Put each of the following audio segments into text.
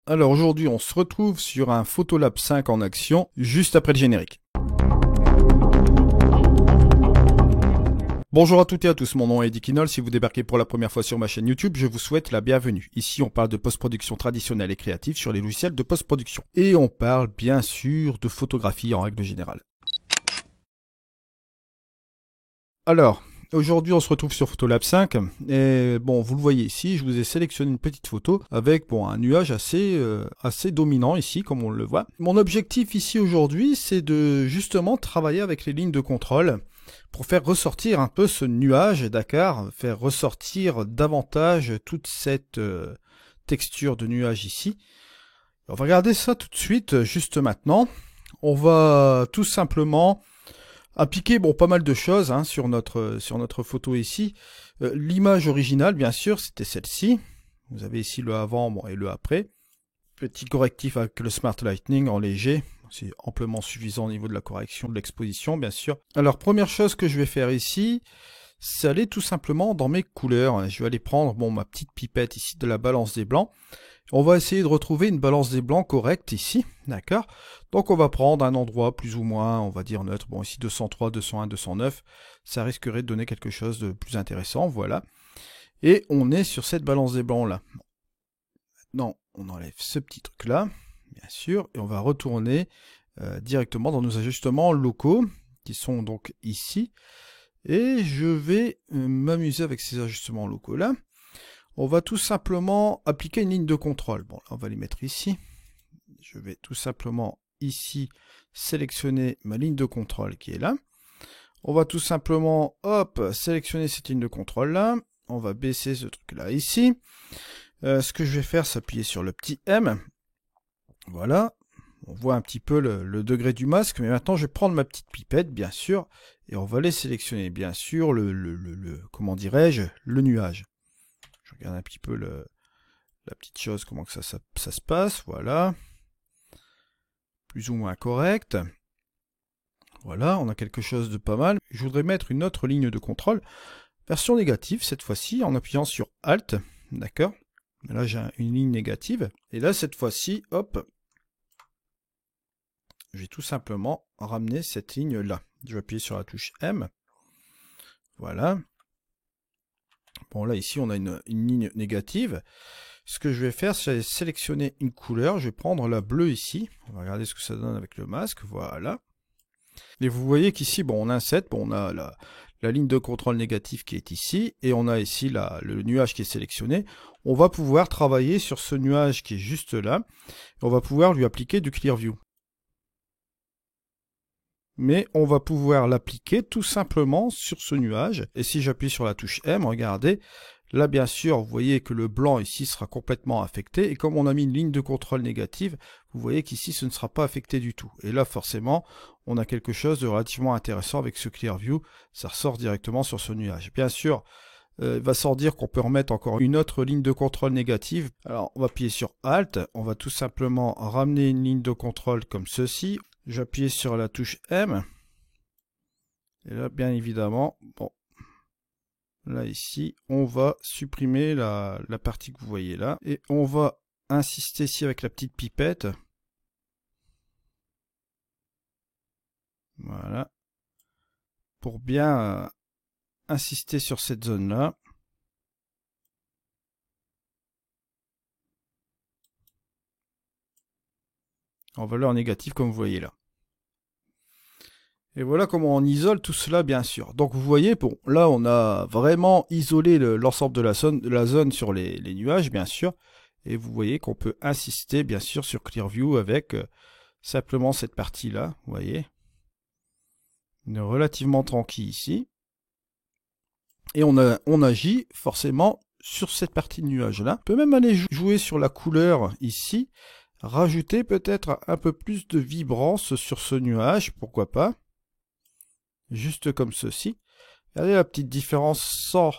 Alors aujourd'hui, on se retrouve sur un Photolab 5 en action, juste après le générique. Bonjour à toutes et à tous, mon nom est Eddie Kinol. Si vous débarquez pour la première fois sur ma chaîne YouTube, je vous souhaite la bienvenue. Ici, on parle de post-production traditionnelle et créative sur les logiciels de post-production. Et on parle bien sûr de photographie en règle générale. Alors, aujourd'hui, on se retrouve sur Photolab 5 et bon, vous le voyez ici, je vous ai sélectionné une petite photo avec un nuage assez dominant ici, comme on le voit. Mon objectif ici aujourd'hui, c'est de justement travailler avec les lignes de contrôle pour faire ressortir un peu ce nuage, d'accord, faire ressortir davantage toute cette texture de nuage ici. On va regarder ça tout de suite, juste maintenant. On va tout simplement appliquer pas mal de choses sur notre photo ici. L'image originale, bien sûr, c'était celle-ci. Vous avez ici le avant et le après. Petit correctif avec le Smart Lighting en léger. C'est amplement suffisant au niveau de la correction de l'exposition, bien sûr. Alors, première chose que je vais faire ici, c'est aller tout simplement dans mes couleurs. Je vais aller prendre ma petite pipette ici de la balance des blancs. On va essayer de retrouver une balance des blancs correcte ici, d'accord? Donc on va prendre un endroit plus ou moins, on va dire neutre. Bon, ici 203, 201, 209, ça risquerait de donner quelque chose de plus intéressant, voilà. Et on est sur cette balance des blancs là. Maintenant, on enlève ce petit truc là, bien sûr, et on va retourner directement dans nos ajustements locaux, qui sont donc ici. Et je vais m'amuser avec ces ajustements locaux là. On va tout simplement appliquer une ligne de contrôle. Bon, on va les mettre ici. Je vais tout simplement ici sélectionner ma ligne de contrôle qui est là. On va tout simplement, sélectionner cette ligne de contrôle là. On va baisser ce truc là ici. Ce que je vais faire, c'est appuyer sur le petit M. Voilà. On voit un petit peu le degré du masque, mais maintenant je vais prendre ma petite pipette, bien sûr, et on va aller sélectionner, bien sûr, comment dirais-je, le nuage. Je regarde un petit peu la petite chose, comment que ça se passe, voilà. Plus ou moins correct. Voilà, on a quelque chose de pas mal. Je voudrais mettre une autre ligne de contrôle, version négative cette fois-ci, en appuyant sur Alt, d'accord. Là j'ai une ligne négative, et là cette fois-ci, hop, je vais tout simplement ramener cette ligne là. Je vais appuyer sur la touche M, voilà. Bon là ici on a une ligne négative. Ce que je vais faire, c'est sélectionner une couleur. Je vais prendre la bleue ici. On va regarder ce que ça donne avec le masque. Voilà. Et vous voyez qu'ici, on a un set. On a la ligne de contrôle négatif qui est ici. Et on a ici le nuage qui est sélectionné. On va pouvoir travailler sur ce nuage qui est juste là. On va pouvoir lui appliquer du Clear View. Mais on va pouvoir l'appliquer tout simplement sur ce nuage. Et si j'appuie sur la touche M, regardez, là bien sûr, vous voyez que le blanc ici sera complètement affecté. Et comme on a mis une ligne de contrôle négative, vous voyez qu'ici ce ne sera pas affecté du tout. Et là forcément, on a quelque chose de relativement intéressant avec ce Clear View. Ça ressort directement sur ce nuage. Bien sûr, il va sans dire qu'on peut remettre encore une autre ligne de contrôle négative. Alors on va appuyer sur Alt, on va tout simplement ramener une ligne de contrôle comme ceci. J'appuie sur la touche M. Et là, bien évidemment, là ici, on va supprimer la partie que vous voyez là. Et on va insister ici avec la petite pipette. Voilà. Pour bien insister sur cette zone-là. En valeur négative, comme vous voyez là. Et voilà comment on isole tout cela, bien sûr. Donc vous voyez, là on a vraiment isolé l'ensemble de la zone sur les nuages, bien sûr. Et vous voyez qu'on peut insister, bien sûr, sur Clearview avec simplement cette partie-là, vous voyez. On est relativement tranquille ici. Et on agit forcément sur cette partie de nuage-là. On peut même aller jouer sur la couleur ici. Rajouter peut-être un peu plus de vibrance sur ce nuage, pourquoi pas. Juste comme ceci. Regardez la petite différence sans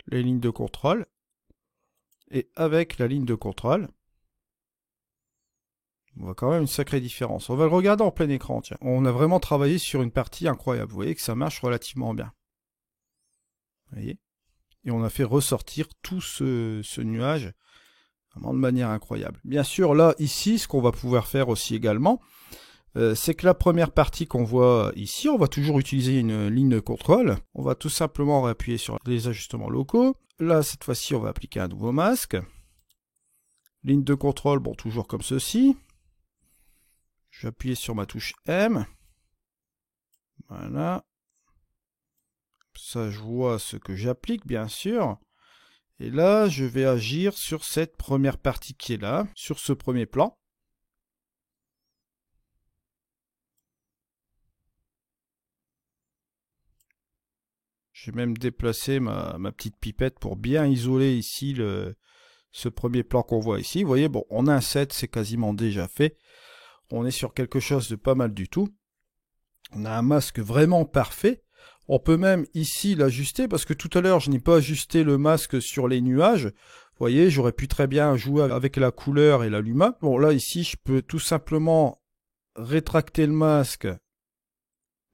les lignes de contrôle et avec la ligne de contrôle. On voit quand même une sacrée différence. On va le regarder en plein écran, tiens. On a vraiment travaillé sur une partie incroyable. Vous voyez que ça marche relativement bien. Vous voyez? Et on a fait ressortir tout ce nuage vraiment de manière incroyable. Bien sûr, là, ici, ce qu'on va pouvoir faire aussi également, c'est que la première partie qu'on voit ici, on va toujours utiliser une ligne de contrôle. On va tout simplement appuyer sur les ajustements locaux. Là, cette fois-ci, on va appliquer un nouveau masque. Ligne de contrôle, bon, toujours comme ceci. Je vais appuyer sur ma touche M. Voilà. Ça, je vois ce que j'applique, bien sûr. Et là, je vais agir sur cette première partie qui est là, sur ce premier plan. J'ai même déplacé ma petite pipette pour bien isoler ici ce premier plan qu'on voit ici. Vous voyez, bon, on a un set, c'est quasiment déjà fait. On est sur quelque chose de pas mal du tout. On a un masque vraiment parfait. On peut même ici l'ajuster parce que tout à l'heure, je n'ai pas ajusté le masque sur les nuages. Vous voyez, j'aurais pu très bien jouer avec la couleur et la luma. Bon, là, ici, je peux tout simplement rétracter le masque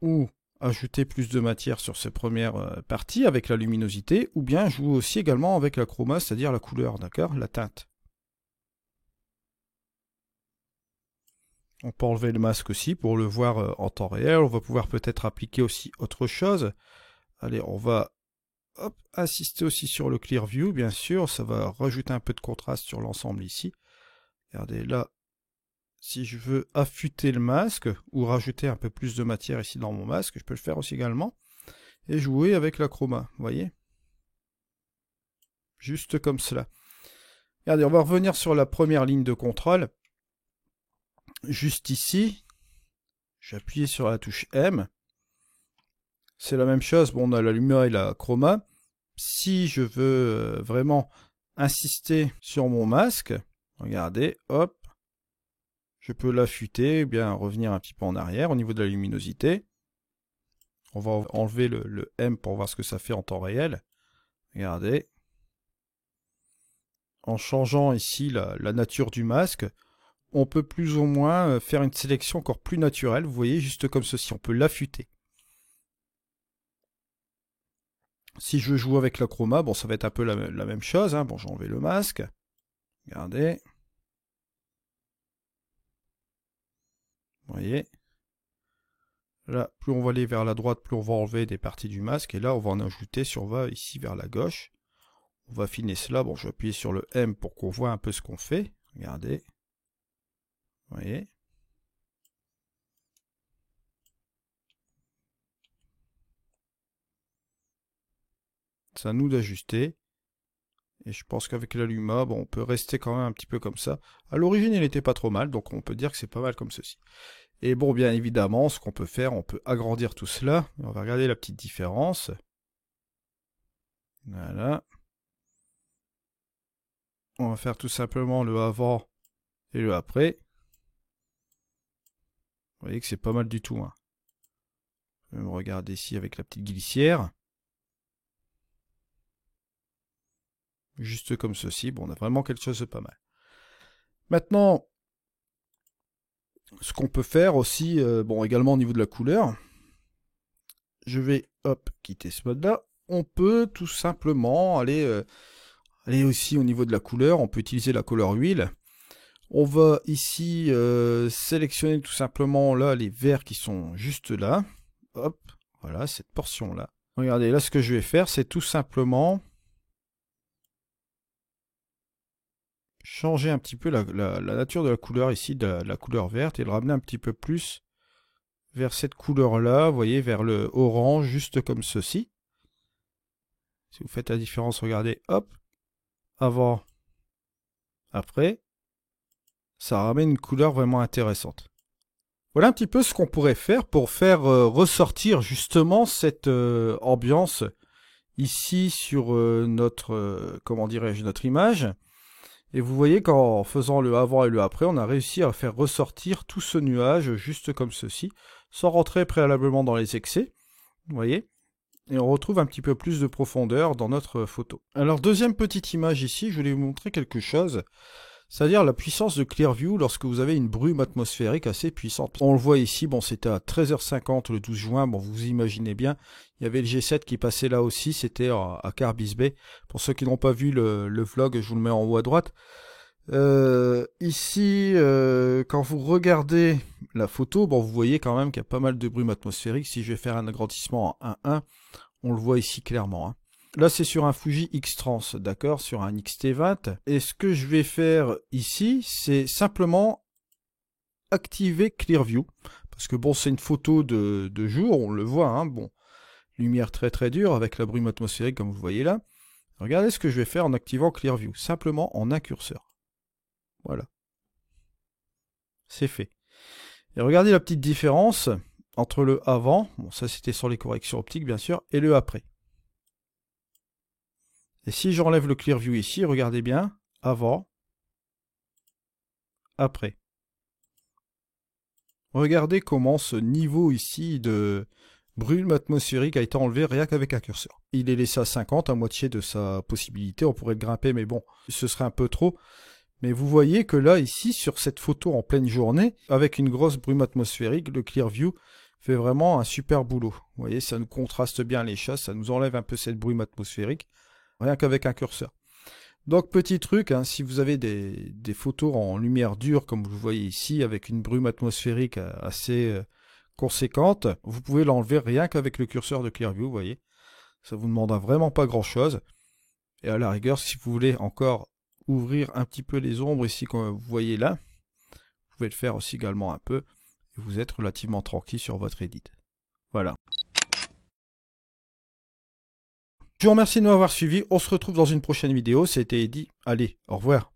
ou ajouter plus de matière sur ces premières parties avec la luminosité, ou bien jouer aussi également avec la chroma, c'est-à-dire la couleur, d'accord, la teinte. On peut enlever le masque aussi pour le voir en temps réel. On va pouvoir peut-être appliquer aussi autre chose. Allez, on va insister aussi sur le Clear View, bien sûr. Ça va rajouter un peu de contraste sur l'ensemble ici. Regardez là, si je veux affûter le masque ou rajouter un peu plus de matière ici dans mon masque, je peux le faire aussi également. Et jouer avec la chroma, vous voyez? Juste comme cela. Regardez, on va revenir sur la première ligne de contrôle. Juste ici, j'appuie sur la touche M. C'est la même chose, bon, on a la lumière et la chroma. Si je veux vraiment insister sur mon masque, regardez, hop, je peux l'affûter, bien revenir un petit peu en arrière au niveau de la luminosité. On va enlever le M pour voir ce que ça fait en temps réel. Regardez. En changeant ici la nature du masque, on peut plus ou moins faire une sélection encore plus naturelle. Vous voyez, juste comme ceci, on peut l'affûter. Si je veux jouer avec la chroma, bon, ça va être un peu la même chose. Hein. Bon, j'ai enlevé le masque. Regardez. Vous voyez. Là, plus on va aller vers la droite, plus on va enlever des parties du masque. Et là, on va en ajouter si on va ici vers la gauche. On va affiner cela. Bon, je vais appuyer sur le M pour qu'on voit un peu ce qu'on fait. Regardez. Vous voyez. C'est à nous d'ajuster. Et je pense qu'avec la Luma, bon, on peut rester quand même un petit peu comme ça. À l'origine, il n'était pas trop mal, donc on peut dire que c'est pas mal comme ceci. Et bon, bien évidemment, ce qu'on peut faire, on peut agrandir tout cela. On va regarder la petite différence. Voilà. On va faire tout simplement le avant et le après. Vous voyez que c'est pas mal du tout. Hein. Je vais me regarder ici avec la petite glissière. Juste comme ceci. Bon, on a vraiment quelque chose de pas mal. Maintenant, ce qu'on peut faire aussi, bon, également au niveau de la couleur, je vais, hop, quitter ce mode-là. On peut tout simplement aller aussi au niveau de la couleur. On peut utiliser la couleur huile. On va ici sélectionner tout simplement là les verts qui sont juste là. Hop, voilà, cette portion-là. Regardez, là, ce que je vais faire, c'est tout simplement changer un petit peu la nature de la couleur ici, de la couleur verte, et le ramener un petit peu plus vers cette couleur-là, vous voyez, vers le orange, juste comme ceci. Si vous faites la différence, regardez, hop, avant, après, ça ramène une couleur vraiment intéressante. Voilà un petit peu ce qu'on pourrait faire pour faire ressortir justement cette ambiance ici sur notre, comment dirais-je, notre image. Et vous voyez qu'en faisant le avant et le après, on a réussi à faire ressortir tout ce nuage juste comme ceci, sans rentrer préalablement dans les excès. Vous voyez ? Et on retrouve un petit peu plus de profondeur dans notre photo. Alors deuxième petite image ici, je voulais vous montrer quelque chose. C'est-à-dire la puissance de Clearview lorsque vous avez une brume atmosphérique assez puissante. On le voit ici, bon, c'était à 13h50 le 12 juin, bon, vous imaginez bien, il y avait le G7 qui passait là aussi, c'était à Carbis Bay. Pour ceux qui n'ont pas vu le vlog, je vous le mets en haut à droite. Ici, quand vous regardez la photo, bon, vous voyez quand même qu'il y a pas mal de brume atmosphérique. Si je vais faire un agrandissement en 1.1, on le voit ici clairement, hein. Là, c'est sur un Fuji X-Trans, d'accord, sur un X-T20. Et ce que je vais faire ici, c'est simplement activer Clearview. Parce que bon, c'est une photo de jour, on le voit, hein, bon. Lumière très très dure avec la brume atmosphérique comme vous voyez là. Regardez ce que je vais faire en activant Clearview, simplement en un curseur. Voilà. C'est fait. Et regardez la petite différence entre le avant, bon ça c'était sur les corrections optiques bien sûr, et le après. Et si j'enlève le Clearview ici, regardez bien, avant, après. Regardez comment ce niveau ici de brume atmosphérique a été enlevé rien qu'avec un curseur. Il est laissé à 50, à moitié de sa possibilité, on pourrait le grimper, mais bon, ce serait un peu trop. Mais vous voyez que là, ici, sur cette photo en pleine journée, avec une grosse brume atmosphérique, le Clearview fait vraiment un super boulot. Vous voyez, ça nous contraste bien les chasses, ça nous enlève un peu cette brume atmosphérique, rien qu'avec un curseur. Donc petit truc, hein, si vous avez des photos en lumière dure, comme vous le voyez ici, avec une brume atmosphérique assez conséquente, vous pouvez l'enlever rien qu'avec le curseur de Clearview, vous voyez. Ça vous demande vraiment pas grand chose. Et à la rigueur, si vous voulez encore ouvrir un petit peu les ombres ici, comme vous voyez là, vous pouvez le faire aussi également un peu. Et vous êtes relativement tranquille sur votre edit. Voilà. Je vous remercie de m'avoir suivi. On se retrouve dans une prochaine vidéo. C'était Eddy. Allez, au revoir.